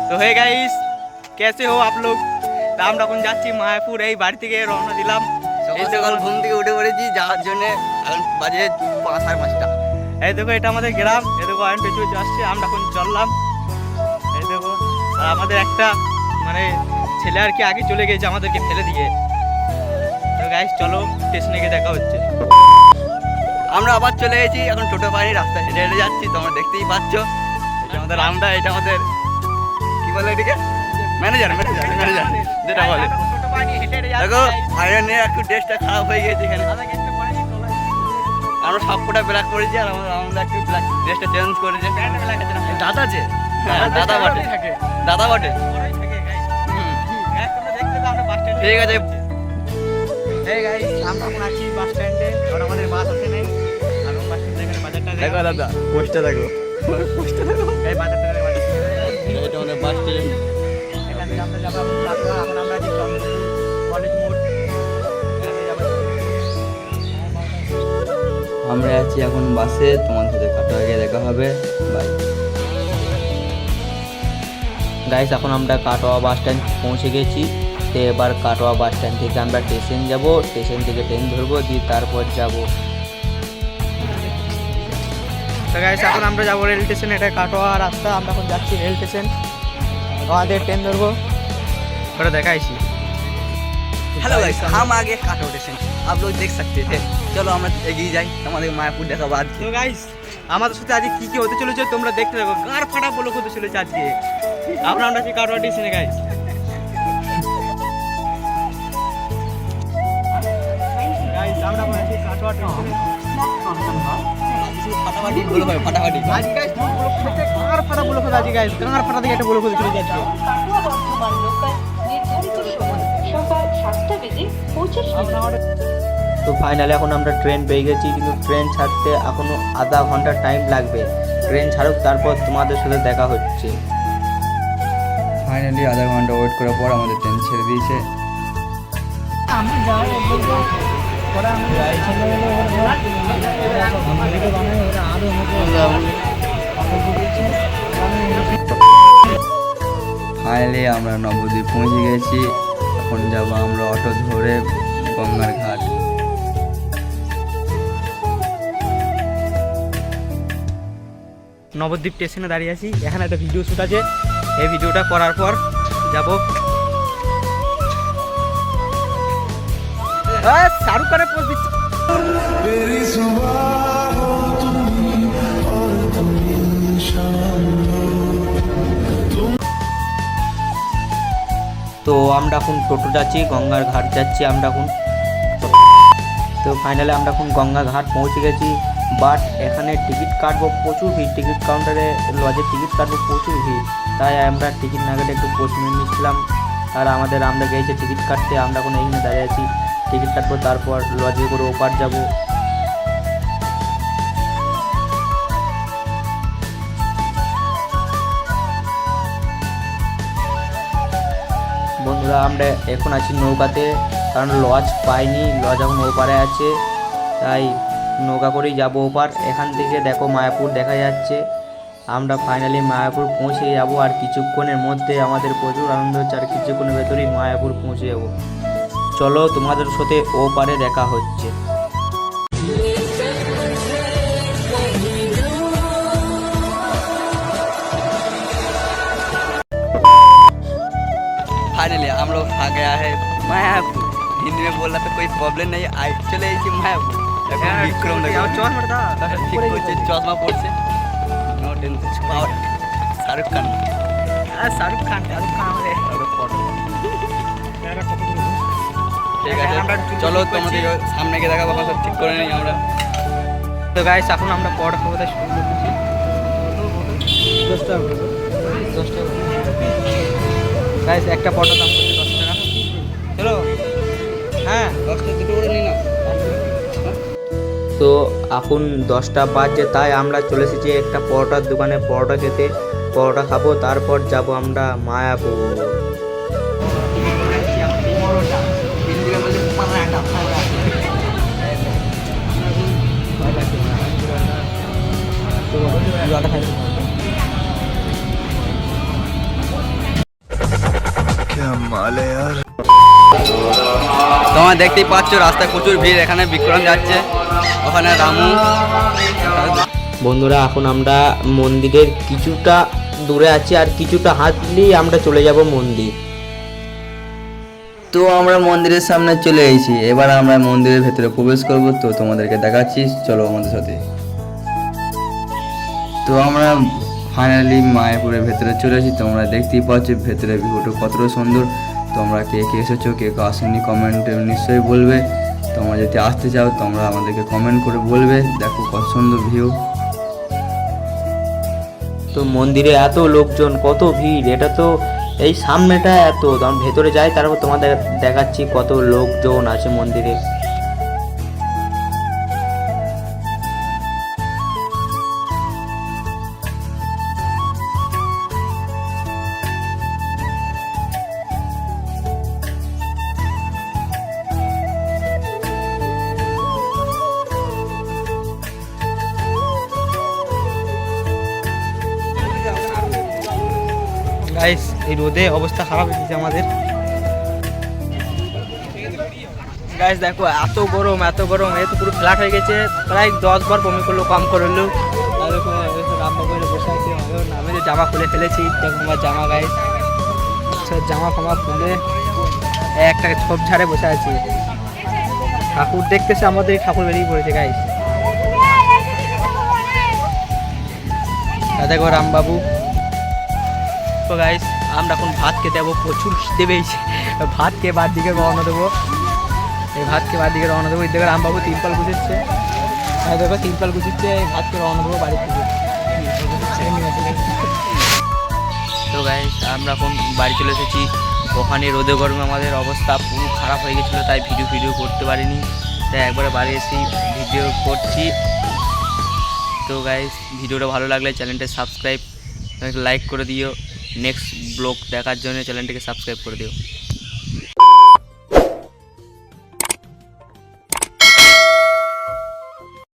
তো hey guys, कैसे हो आप लोग? তো আমরা এখন যাচ্ছি মায়াপুর। এই বাড়ি থেকে রওনা দিলাম। এই সকাল ঘুম থেকে উঠে পড়েছি যাওয়ার জন্য। এখন বাজে 5:30। এই দেখো, এটা আমাদের গ্রাম। এই দেখো আমি পেছু আসছে, আমরা এখন চললাম। এই দেখো, আর আমাদের একটা মানে ছেলে আর কি আগে চলে গেছে আমাদেরকে ফেলে দিয়ে। তো গাইস চলো, স্টেশনে গিয়ে দেখা হচ্ছে। আমরা আবার চলে গেছি, এখন টোটো পাইনি, রাস্তা হেঁটে হেঁটে যাচ্ছি, তোমরা দেখতেই পাচ্ছ। এটা আমাদের রামদা, এটা আমাদের কি বলে এটাকে, ম্যানেজার যেটা বলে। দেখো আয়রনের একটু ড্রেসটা খারাপ হয়ে গেছে এখানে। আমরা সবকটা ব্ল্যাক করেছি, আর আমাদের একটু ব্ল্যাক ড্রেসটা চেঞ্জ করেছে। দাদা যে, হ্যাঁ দাদা বটে, দাদা বটে। ঠিক আছে। এই গাইস, আমরা এখন আছি বাস স্ট্যান্ডে। আর আমাদের বাস আসে নাই। এখন বাস স্ট্যান্ডে এখানে বাজারটা দেখো দাদা, পোস্টটা দেখো, পোস্টটা দেখো। এই বাজারটা এটা আমাদের বাস স্ট্যান্ড। এখান থেকে আমরা যাবো এখন আমরা আছি চন্দ্রপুর কলেজ মোড়। এখানে যাবো। আমরা আছি এখন বাসে, তোমার সাথে কাটোয়া গিয়ে দেখা হবে। বাই গাইস, এখন আমরা কাটোয়া বাস স্ট্যান্ড পৌঁছে গেছি। তো এবার কাটোয়া বাস স্ট্যান্ড থেকে আমরা স্টেশন যাব, স্টেশন থেকে ট্রেন ধরবো, দিয়ে তারপর যাব। তো গাইস, এখন আমরা যাবো রেল স্টেশন। এটা কাটোয়া রাস্তা, আমরা এখন যাচ্ছি রেল স্টেশন। আমাদের ট্রেন ধরবো, ওটা দেখাইছি। हेलो गाइस, हम आ गए काटो स्टेशन, आप लोग देख सकते थे। चलो আমরা এগিয়ে যাই, তোমাদের মায়াপুর দেখাবো আজকে। তো গাইস, আমাদের সাথে আজকে কি কি হতে চলেছে তোমরা দেখতে থাকো। গার ফাটা বলে হতে চলেছে আজকে। আমরা আছি কাটোয়া স্টেশনে গাইস। গাইস, আমরা আছি কাটোয়া স্টেশনে। ফাটাফাটি বলে ভাই, ফাটাফাটি। আজ গাইস গার ফাটা বলে হতে আজকে গাইস। গার ফাটা থেকে একটা বলে হতে চলেছে আজকে। কাটোয়া বর্তমান লোকাল নির্ধারিত সময় সকাল 7টা বেজে 25 মিনিট। তো ফাইনালি এখন আমরা ট্রেন পেয়ে গেছি, কিন্তু ট্রেন ছাড়তে এখনো আধা ঘন্টা টাইম লাগবে। ট্রেন ছাড়ুক, তারপর তোমাদের সাথে দেখা হচ্ছে। ফাইনালি আধা ঘন্টা ওয়েট করার পর আমাদের ট্রেন ছেড়ে দিয়েছে। ফাইনালি আমরা নবদ্বীপ পৌঁছে গেছি। এখন যাবো আমরা অটো ধরে গঙ্গার ঘাট। নবদ্বীপ স্টেশনে দাঁড়িয়ে আছি। এখানে একটা ভিডিও শ্যুট আছে। এই ভিডিওটা করার পর যাবো। শাহরুখ খানের পোস্ট দিচ্ছে। তো আমরা এখন টোটো যাচ্ছি, গঙ্গার ঘাট যাচ্ছি আমরা এখন। তো ফাইনালি আমরা এখন গঙ্গা ঘাট পৌঁছে গেছি। বাট এখানে টিকিট কাটবো, প্রচুর ভিড়। টিকিট কাউন্টারে লজে টিকিট কাটবো, প্রচুর ভিড়। তাই আমরা টিকিট না কেটে একটু 5 মিনিট নিচ্ছিলাম। আর আমরা গেছি টিকিট কাটতে। আমরা এখন এইখানে দাঁড়িয়ে আছি, টিকিট কাটবো, তারপর লজে করে ওপার যাব। বন্ধুরা, আমরা এখন আছি নৌকাতে, কারণ লজ পাইনি। লজ এখন ওপারে আছে, তাই নৌকা করেই যাবো ওপার। এখান থেকে দেখো মায়াপুর দেখা যাচ্ছে। আমরা ফাইনালি মায়াপুর পৌঁছে যাব। আর কিছুক্ষণের মধ্যে আমাদের প্রচুর আনন্দ হচ্ছে, আর কিছুক্ষণের ভেতরেই মায়াপুর পৌঁছে যাব। চলো, তোমাদের সাথে ওপারে দেখা হচ্ছে। फाइनली हम लोग आ गया है मायापुर। हिंदी में बोलना तो कोई प्रॉब्लम नहीं। आई चले गए मायापुर। विक्रम लगे ठीक होचे, चश्मा পড়ছে। No tension. শাহরুখ খান, শাহরুখ খান আমাদের ঠিক আছে। চলো তোমাদের সামনে গিয়ে দেখাবো, সব ঠিক করে নিই আমরা। তো গাইস, এখন আমরা পড়া খাওয়া শুরু করছি। 10 টাকা গাইস, একটা পটার দাম হচ্ছে 10 টাকা। চলো, হ্যাঁ 10 টা দুটো করে নিই না। তো এখন 10টা বাজছে, তাই আমরা চলে এসেছি একটা পরোটার দোকানে পরোটা খেতে। পরোটা খাবো, তারপর যাব আমরা মায়াপুর। হিন্দি में बोलते पराठा। তো তোমরা দেখতেই পাচ্ছ রাস্তায় প্রচুর ভিড়, এখানে বিক্রম যাচ্ছে, ওখানে রামু। বন্ধুরা এখন আমরা মন্দিরের কিছুটা দূরে আছি, আর কিছুটা হাঁটলেই আমরা চলে যাব মন্দির। তো আমরা মন্দিরের সামনে চলে এসেছি, এবার আমরা মন্দিরের ভেতরে প্রবেশ করব। তো তোমাদেরকে দেখাচ্ছি, চলো আমাদের সাথে। তো আমরা ফাইনালি মায়াপুরের ভেতরে চলে এসেছি। তোমরা দেখতেই পাচ্ছ ভেতরে ভিউটা কতটা সুন্দর। তোমরা কে কে এসেছো, কে কে আসেনি কমেন্টে নিশ্চয়ই বলবে। তোমরা যদি আসতে চাও তোমরা আমাদেরকে কমেন্ট করে বলবে। দেখো কত সুন্দর ভিউ। তো মন্দিরে এত লোকজন, কত ভিড়, এটা তো এই সামনেটা এত, তখন ভেতরে যাই তারপর তোমাদের দেখাচ্ছি কত লোকজন আছে মন্দিরে। গাইস এই রোদে অবস্থা খারাপ হয়ে গেছে আমাদের। গাইস দেখো এত গরম, এত গরম, এ তো পুরো ফ্ল্যাট হয়ে গেছে। প্রায় 10 বার বমি করলো, কম করলো। আর দেখো রামবাবু বসে আছে, আমি যে জামা খুলে ফেলেছি, দেখো আমার জামা। গাইস জামা ফামা খুলে একটা ছোপ ঝাড়ে বসে আছে। ঠাকুর দেখতেছে আমাদের, ঠাকুর বেরিয়ে পড়েছে। গাইস দেখো রামবাবু। তো গাইস আমরা এখন ভাত খেতে যাবো, প্রচুর খিদে পেয়েছে। ভাত খেয়ে বার দিকে রওনা দেবো, এই ভাত খেয়ে বার দিকে রওনা দেবো। এই দেখো রামবাবু তিরপাল গুছিচ্ছে, দেখো তিরপাল গুছিচ্ছে, ভাত খেয়ে রওনা দেবো বাড়ি থেকে। তো গাইস আমরা এখন বাড়ি চলে এসেছি। ওখানে রোদে গরমে আমাদের অবস্থা পুরো খারাপ হয়ে গেছিলো, তাই ভিডিও করতে পারিনি। তাই একবারে বাড়ি এসে ভিডিও করছি। তো গাইস ভিডিওটা ভালো লাগলে চ্যানেলটা সাবস্ক্রাইব, লাইক করে দিও। নেক্সট ব্লগ দেখার জন্য চ্যানেলটিকে সাবস্ক্রাইব করে দিও।